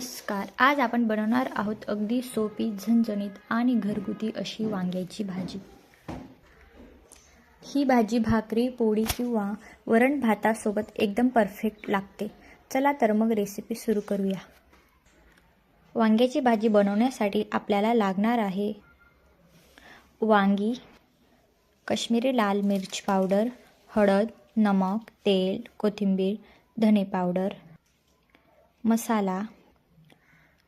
नमस्कार. आज आपण बनवणार आहोत अगदी सोपी, झणझणीत आणि घरगुती अशी वांग्याची भाजी. ही भाजी भाकरी, पोळी किंवा वरण भातासोबत एकदम परफेक्ट लागते. चला तर मग रेसिपी सुरू करूया. वांग्याची भाजी बनवण्यासाठी आपल्याला लागणार आहे वांगी, काश्मीरी लाल मिर्च पावडर, हळद, नमक, तेल, कोथिंबीर, धने पावडर, मसाला,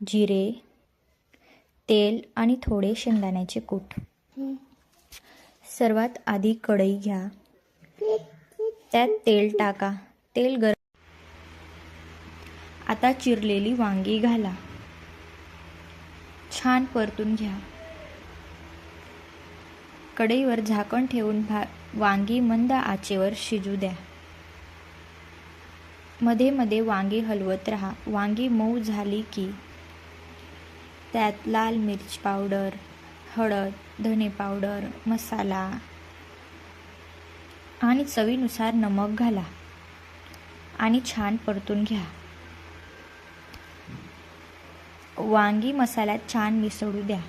जिरे, तेल आणि थोडे शेंगदाण्याचे कूट. सर्वात आधी कढई घ्या, त्यात तेल टाका. तेल गरम. आता चिरलेली वांगी घाला. छान परतून घ्या. कढईवर झाकण ठेवून वांगी मंद आचेवर शिजू द्या. मध्ये मध्ये वांगी हलवत राहा. वांगी मऊ झाली की त्यात लाल मिर्च पावडर, हळद, धने पावडर, मसाला आणि चवीनुसार नमक घाला आणि छान परतून घ्या. वांगी मसाल्यात छान मिसळू द्या.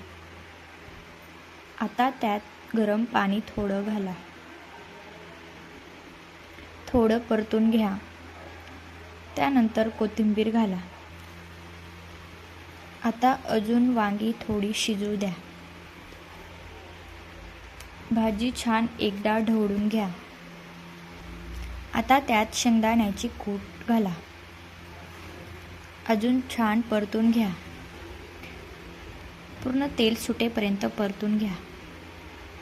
आता त्यात गरम पाणी थोडं घाला. थोडं परतून घ्या. त्यानंतर कोथिंबीर घाला. आता अजून वांगी थोडी शिजू द्या. भाजी छान एकदा ढवळून घ्या. आता त्यात शेंगदाण्याची कूट घाला. अजून छान परतून घ्या. पूर्ण तेल सुटेपर्यंत परतून घ्या.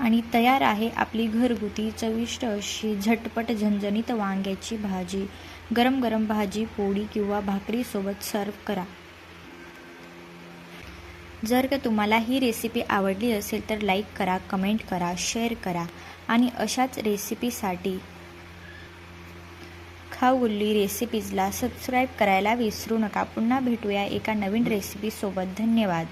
आणि तयार आहे आपली घरगुती चविष्ट अशी झटपट झणझणीत वांग्याची भाजी. गरम गरम भाजी, पोळी किंवा भाकरीसोबत सर्व करा. जर का तुम्हाला ही रेसिपी आवडली असेल तर लाईक करा, कमेंट करा, शेअर करा आणि अशाच रेसिपीसाठी खाऊगल्ली रेसिपीजला सबस्क्राईब करायला विसरू नका. पुन्हा भेटूया एका नवीन रेसिपीसोबत. धन्यवाद.